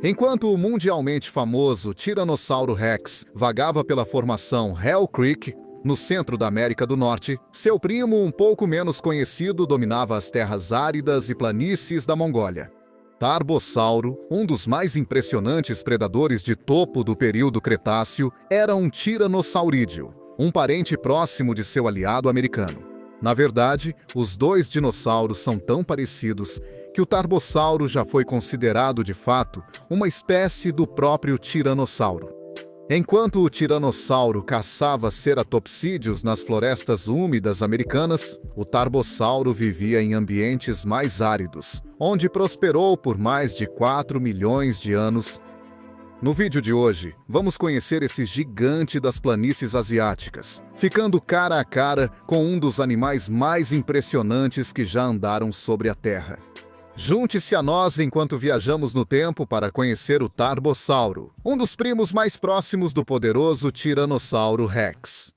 Enquanto o mundialmente famoso Tiranossauro Rex vagava pela formação Hell Creek, no centro da América do Norte, seu primo, um pouco menos conhecido, dominava as terras áridas e planícies da Mongólia. Tarbossauro, um dos mais impressionantes predadores de topo do período Cretáceo, era um tiranossaurídeo, um parente próximo de seu aliado americano. Na verdade, os dois dinossauros são tão parecidos que o Tarbossauro já foi considerado, de fato, uma espécie do próprio tiranossauro. Enquanto o tiranossauro caçava ceratopsídeos nas florestas úmidas americanas, o Tarbossauro vivia em ambientes mais áridos, onde prosperou por mais de 4 milhões de anos. No vídeo de hoje, vamos conhecer esse gigante das planícies asiáticas, ficando cara a cara com um dos animais mais impressionantes que já andaram sobre a Terra. Junte-se a nós enquanto viajamos no tempo para conhecer o Tarbossauro, um dos primos mais próximos do poderoso Tiranossauro Rex.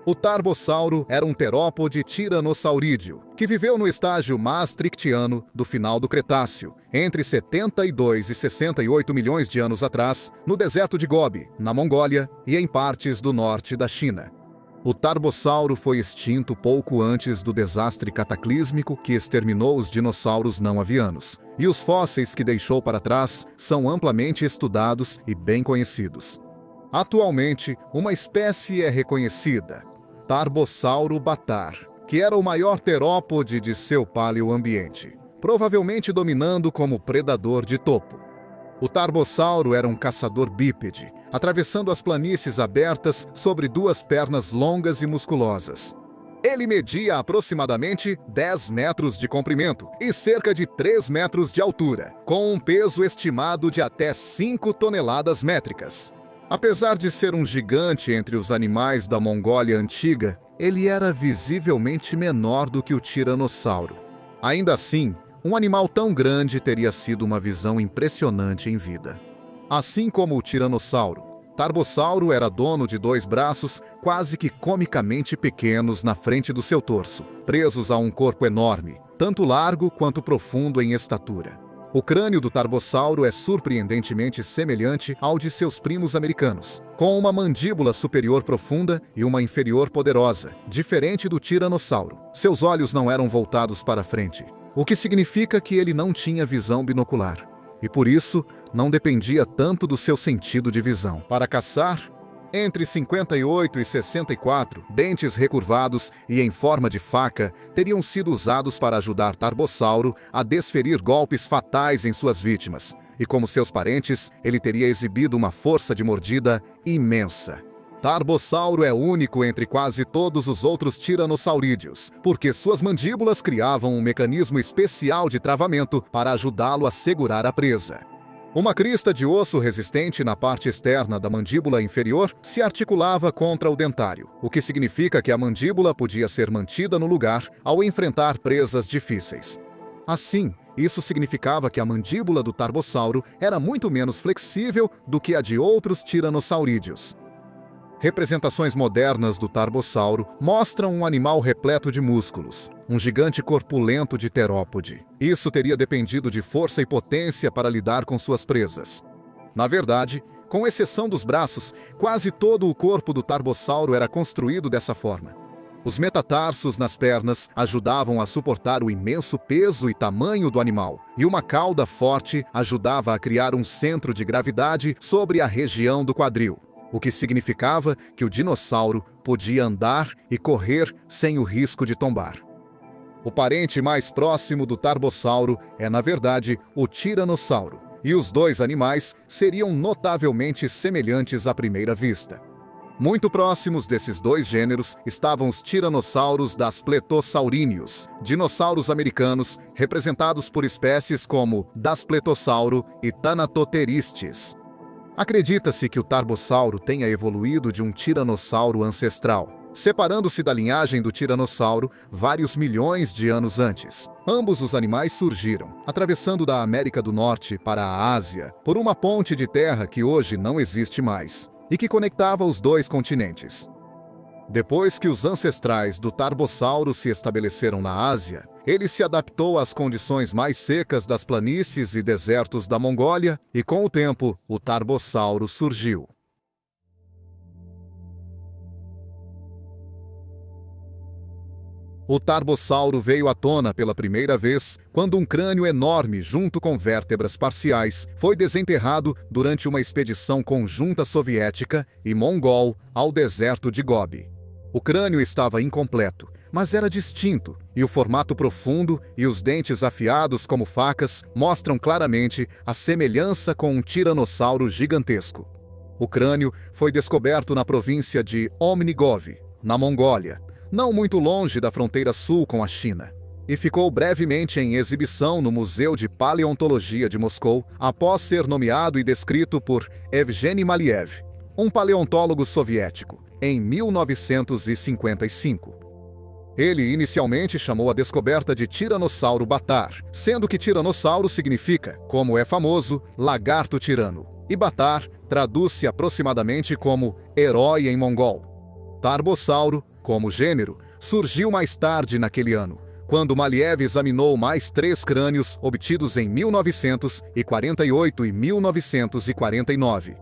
O Tarbossauro era um terópode tiranossaurídeo, que viveu no estágio maastrichtiano do final do Cretáceo, entre 72 e 68 milhões de anos atrás, no deserto de Gobi, na Mongólia e em partes do norte da China. O Tarbossauro foi extinto pouco antes do desastre cataclísmico que exterminou os dinossauros não avianos, e os fósseis que deixou para trás são amplamente estudados e bem conhecidos. Atualmente, uma espécie é reconhecida, Tarbossauro batar, que era o maior terópode de seu paleoambiente, provavelmente dominando como predador de topo. O Tarbossauro era um caçador bípede, atravessando as planícies abertas sobre duas pernas longas e musculosas. Ele media aproximadamente 10 metros de comprimento e cerca de 3 metros de altura, com um peso estimado de até 5 toneladas métricas. Apesar de ser um gigante entre os animais da Mongólia antiga, ele era visivelmente menor do que o tiranossauro. Ainda assim, um animal tão grande teria sido uma visão impressionante em vida. Assim como o tiranossauro, Tarbossauro era dono de 2 braços quase que comicamente pequenos na frente do seu torso, presos a um corpo enorme, tanto largo quanto profundo em estatura. O crânio do Tarbossauro é surpreendentemente semelhante ao de seus primos americanos, com uma mandíbula superior profunda e uma inferior poderosa, diferente do tiranossauro. Seus olhos não eram voltados para frente, o que significa que ele não tinha visão binocular, e por isso não dependia tanto do seu sentido de visão. Para caçar, entre 58 e 64, dentes recurvados e em forma de faca teriam sido usados para ajudar Tarbossauro a desferir golpes fatais em suas vítimas, e como seus parentes, ele teria exibido uma força de mordida imensa. Tarbossauro é único entre quase todos os outros tiranossaurídeos, porque suas mandíbulas criavam um mecanismo especial de travamento para ajudá-lo a segurar a presa. Uma crista de osso resistente na parte externa da mandíbula inferior se articulava contra o dentário, o que significa que a mandíbula podia ser mantida no lugar ao enfrentar presas difíceis. Assim, isso significava que a mandíbula do Tarbossauro era muito menos flexível do que a de outros tiranossaurídeos. Representações modernas do Tarbossauro mostram um animal repleto de músculos, um gigante corpulento de terópode. Isso teria dependido de força e potência para lidar com suas presas. Na verdade, com exceção dos braços, quase todo o corpo do Tarbossauro era construído dessa forma. Os metatarsos nas pernas ajudavam a suportar o imenso peso e tamanho do animal, e uma cauda forte ajudava a criar um centro de gravidade sobre a região do quadril, o que significava que o dinossauro podia andar e correr sem o risco de tombar. O parente mais próximo do Tarbossauro é, na verdade, o tiranossauro, e os dois animais seriam notavelmente semelhantes à primeira vista. Muito próximos desses dois gêneros estavam os tiranossauros das Pletosauríneos, dinossauros americanos representados por espécies como Daspletossauro e Thanatotheristes. Acredita-se que o Tarbossauro tenha evoluído de um tiranossauro ancestral, separando-se da linhagem do tiranossauro vários milhões de anos antes. Ambos os animais surgiram, atravessando da América do Norte para a Ásia, por uma ponte de terra que hoje não existe mais, e que conectava os dois continentes. Depois que os ancestrais do Tarbossauro se estabeleceram na Ásia, ele se adaptou às condições mais secas das planícies e desertos da Mongólia e, com o tempo, o Tarbossauro surgiu. O Tarbossauro veio à tona pela primeira vez quando um crânio enorme, junto com vértebras parciais, foi desenterrado durante uma expedição conjunta soviética e mongol ao deserto de Gobi. O crânio estava incompleto, mas era distinto, e o formato profundo e os dentes afiados como facas mostram claramente a semelhança com um tiranossauro gigantesco. O crânio foi descoberto na província de Omnigov, na Mongólia, não muito longe da fronteira sul com a China, e ficou brevemente em exibição no Museu de Paleontologia de Moscou após ser nomeado e descrito por Evgeny Maliev, um paleontólogo soviético, em 1955. Ele inicialmente chamou a descoberta de Tiranossauro Batar, sendo que tiranossauro significa, como é famoso, lagarto tirano, e Batar traduz-se aproximadamente como herói em mongol. Tarbossauro, como gênero, surgiu mais tarde naquele ano, quando Maliev examinou mais 3 crânios obtidos em 1948 e 1949.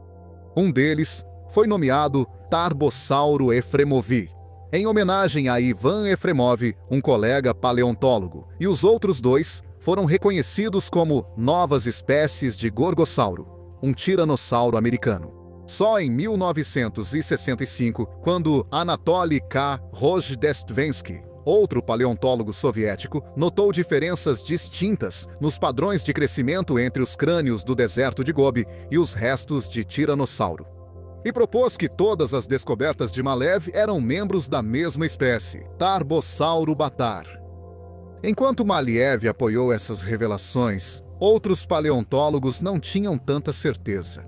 Um deles foi nomeado Tarbossauro Efremovi, em homenagem a Ivan Efremov, um colega paleontólogo, e os outros 2 foram reconhecidos como novas espécies de Gorgossauro, um tiranossauro americano. Só em 1965, quando Anatoly K. Rojdestvensky, outro paleontólogo soviético, notou diferenças distintas nos padrões de crescimento entre os crânios do deserto de Gobi e os restos de tiranossauro. E propôs que todas as descobertas de Maliev eram membros da mesma espécie, Tarbossauro Batar. Enquanto Maliev apoiou essas revelações, outros paleontólogos não tinham tanta certeza.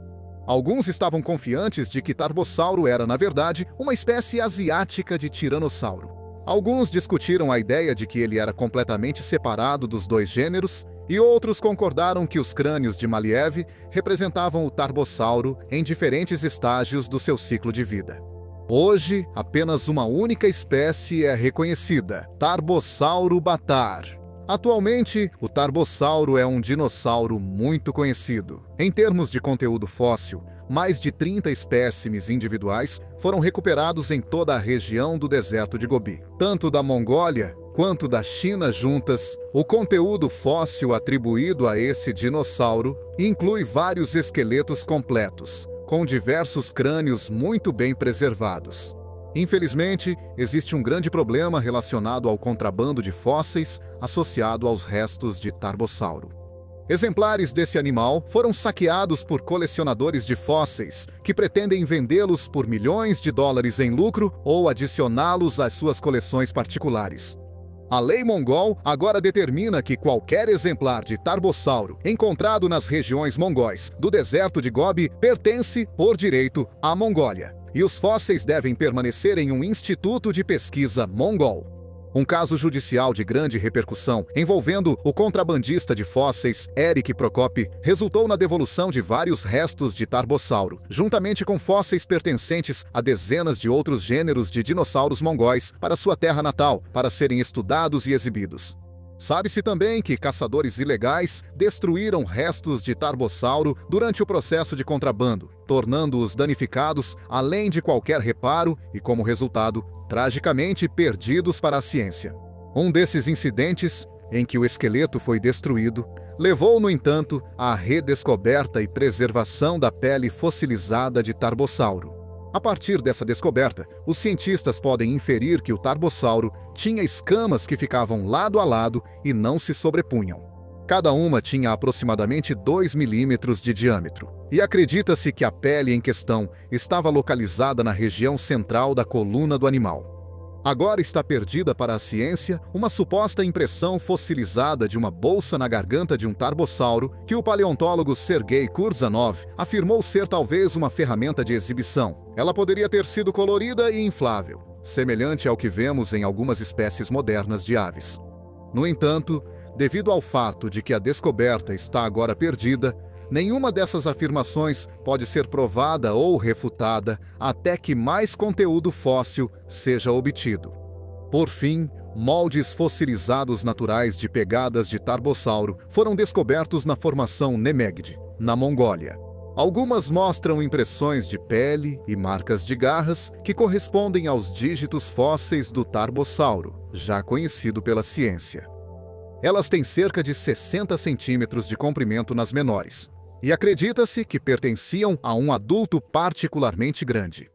Alguns estavam confiantes de que Tarbossauro era, na verdade, uma espécie asiática de tiranossauro. Alguns discutiram a ideia de que ele era completamente separado dos 2 gêneros, e outros concordaram que os crânios de Maliev representavam o Tarbossauro em diferentes estágios do seu ciclo de vida. Hoje, apenas uma única espécie é reconhecida, Tarbossauro Batar. Atualmente, o Tarbossauro é um dinossauro muito conhecido. Em termos de conteúdo fóssil, mais de 30 espécimes individuais foram recuperados em toda a região do deserto de Gobi. Tanto da Mongólia quanto da China juntas, o conteúdo fóssil atribuído a esse dinossauro inclui vários esqueletos completos, com diversos crânios muito bem preservados. Infelizmente, existe um grande problema relacionado ao contrabando de fósseis associado aos restos de Tarbossauro. Exemplares desse animal foram saqueados por colecionadores de fósseis que pretendem vendê-los por milhões de dólares em lucro ou adicioná-los às suas coleções particulares. A lei mongol agora determina que qualquer exemplar de Tarbossauro encontrado nas regiões mongóis do deserto de Gobi pertence, por direito, à Mongólia, e os fósseis devem permanecer em um instituto de pesquisa mongol. Um caso judicial de grande repercussão, envolvendo o contrabandista de fósseis Eric Prokop, resultou na devolução de vários restos de Tarbossauro, juntamente com fósseis pertencentes a dezenas de outros gêneros de dinossauros mongóis, para sua terra natal, para serem estudados e exibidos. Sabe-se também que caçadores ilegais destruíram restos de Tarbossauro durante o processo de contrabando, tornando-os danificados além de qualquer reparo e, como resultado, tragicamente perdidos para a ciência. Um desses incidentes, em que o esqueleto foi destruído, levou, no entanto, à redescoberta e preservação da pele fossilizada de Tarbossauro. A partir dessa descoberta, os cientistas podem inferir que o Tarbossauro tinha escamas que ficavam lado a lado e não se sobrepunham. Cada uma tinha aproximadamente 2 milímetros de diâmetro, e acredita-se que a pele em questão estava localizada na região central da coluna do animal. Agora está perdida para a ciência uma suposta impressão fossilizada de uma bolsa na garganta de um Tarbossauro que o paleontólogo Sergei Kurzanov afirmou ser talvez uma ferramenta de exibição. Ela poderia ter sido colorida e inflável, semelhante ao que vemos em algumas espécies modernas de aves. No entanto, devido ao fato de que a descoberta está agora perdida, Nenhuma dessas afirmações pode ser provada ou refutada até que mais conteúdo fóssil seja obtido. Por fim, moldes fossilizados naturais de pegadas de Tarbossauro foram descobertos na formação Nemegd, na Mongólia. Algumas mostram impressões de pele e marcas de garras que correspondem aos dígitos fósseis do Tarbossauro, já conhecido pela ciência. Elas têm cerca de 60 centímetros de comprimento nas menores, e acredita-se que pertenciam a um adulto particularmente grande.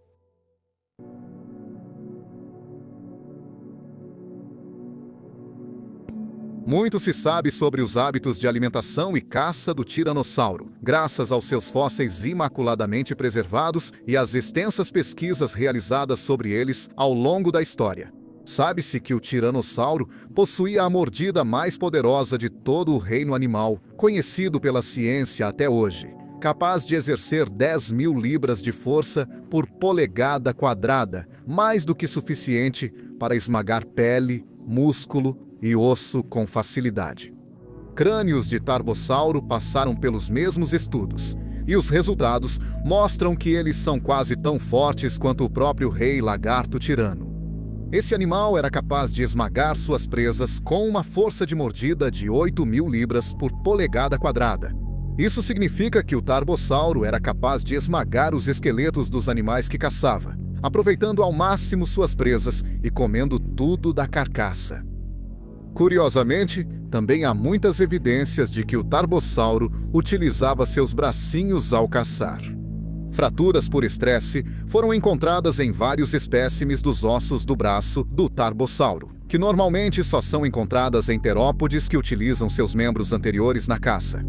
Muito se sabe sobre os hábitos de alimentação e caça do tiranossauro, graças aos seus fósseis imaculadamente preservados e às extensas pesquisas realizadas sobre eles ao longo da história. Sabe-se que o tiranossauro possuía a mordida mais poderosa de todo o reino animal, conhecido pela ciência até hoje, capaz de exercer 10.000 libras de força por polegada quadrada, mais do que suficiente para esmagar pele, músculo e osso com facilidade. Crânios de Tarbossauro passaram pelos mesmos estudos, e os resultados mostram que eles são quase tão fortes quanto o próprio rei lagarto tirano. Esse animal era capaz de esmagar suas presas com uma força de mordida de 8.000 libras por polegada quadrada. Isso significa que o Tarbossauro era capaz de esmagar os esqueletos dos animais que caçava, aproveitando ao máximo suas presas e comendo tudo da carcaça. Curiosamente, também há muitas evidências de que o Tarbossauro utilizava seus bracinhos ao caçar. Fraturas por estresse foram encontradas em vários espécimes dos ossos do braço do Tarbossauro, que normalmente só são encontradas em terópodes que utilizam seus membros anteriores na caça.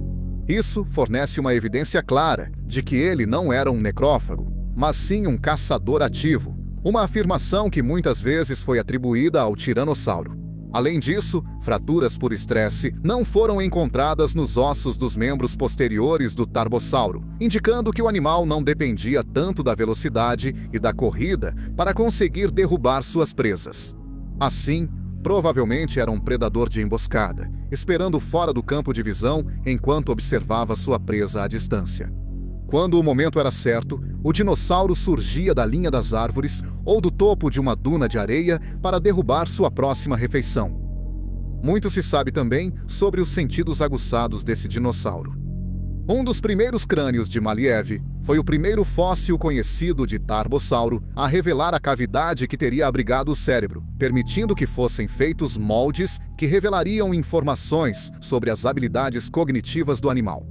Isso fornece uma evidência clara de que ele não era um necrófago, mas sim um caçador ativo, uma afirmação que muitas vezes foi atribuída ao tiranossauro. Além disso, fraturas por estresse não foram encontradas nos ossos dos membros posteriores do Tarbossauro, indicando que o animal não dependia tanto da velocidade e da corrida para conseguir derrubar suas presas. Assim, provavelmente era um predador de emboscada, esperando fora do campo de visão enquanto observava sua presa à distância. Quando o momento era certo, o dinossauro surgia da linha das árvores ou do topo de uma duna de areia para derrubar sua próxima refeição. Muito se sabe também sobre os sentidos aguçados desse dinossauro. Um dos primeiros crânios de Maliev foi o primeiro fóssil conhecido de Tarbossauro a revelar a cavidade que teria abrigado o cérebro, permitindo que fossem feitos moldes que revelariam informações sobre as habilidades cognitivas do animal.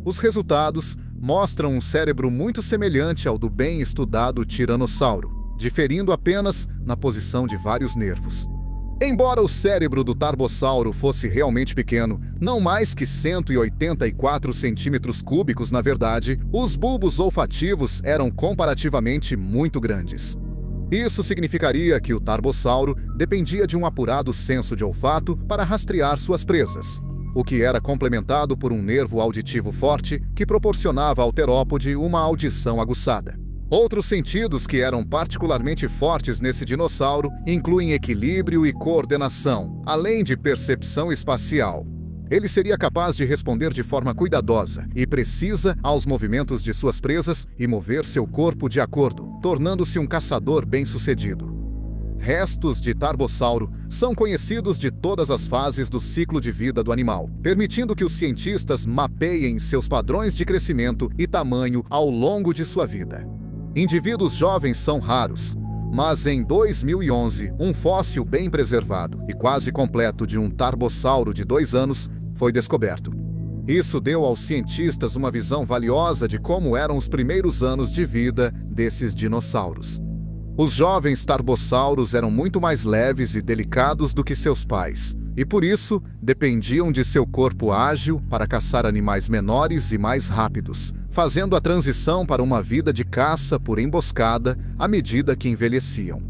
Os resultados mostram um cérebro muito semelhante ao do bem estudado tiranossauro, diferindo apenas na posição de vários nervos. Embora o cérebro do Tarbossauro fosse realmente pequeno, não mais que 184 centímetros cúbicos na verdade, os bulbos olfativos eram comparativamente muito grandes. Isso significaria que o Tarbossauro dependia de um apurado senso de olfato para rastrear suas presas, o que era complementado por um nervo auditivo forte que proporcionava ao terópode uma audição aguçada. Outros sentidos que eram particularmente fortes nesse dinossauro incluem equilíbrio e coordenação, além de percepção espacial. Ele seria capaz de responder de forma cuidadosa e precisa aos movimentos de suas presas e mover seu corpo de acordo, tornando-se um caçador bem-sucedido. Restos de Tarbossauro são conhecidos de todas as fases do ciclo de vida do animal, permitindo que os cientistas mapeiem seus padrões de crescimento e tamanho ao longo de sua vida. Indivíduos jovens são raros, mas em 2011, um fóssil bem preservado e quase completo de um Tarbossauro de 2 anos foi descoberto. Isso deu aos cientistas uma visão valiosa de como eram os primeiros anos de vida desses dinossauros. Os jovens Tarbossauros eram muito mais leves e delicados do que seus pais, e por isso dependiam de seu corpo ágil para caçar animais menores e mais rápidos, fazendo a transição para uma vida de caça por emboscada à medida que envelheciam.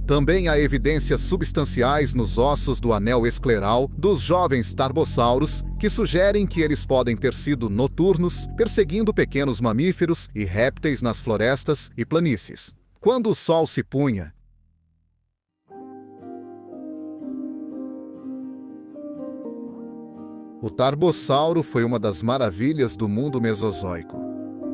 Também há evidências substanciais nos ossos do anel escleral dos jovens Tarbossauros que sugerem que eles podem ter sido noturnos, perseguindo pequenos mamíferos e répteis nas florestas e planícies. Quando o sol se punha, O Tarbossauro foi uma das maravilhas do mundo mesozoico.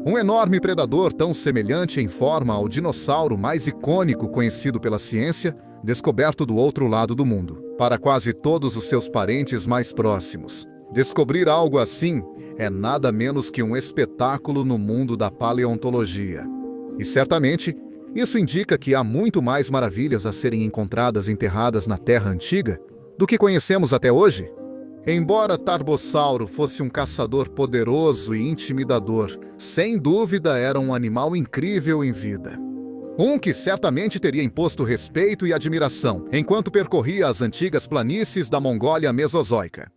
Um enorme predador tão semelhante em forma ao dinossauro mais icônico conhecido pela ciência, descoberto do outro lado do mundo. Para quase todos os seus parentes mais próximos, descobrir algo assim é nada menos que um espetáculo no mundo da paleontologia. E certamente, isso indica que há muito mais maravilhas a serem encontradas enterradas na Terra Antiga do que conhecemos até hoje. Embora Tarbossauro fosse um caçador poderoso e intimidador, sem dúvida era um animal incrível em vida. Um que certamente teria imposto respeito e admiração enquanto percorria as antigas planícies da Mongólia Mesozoica.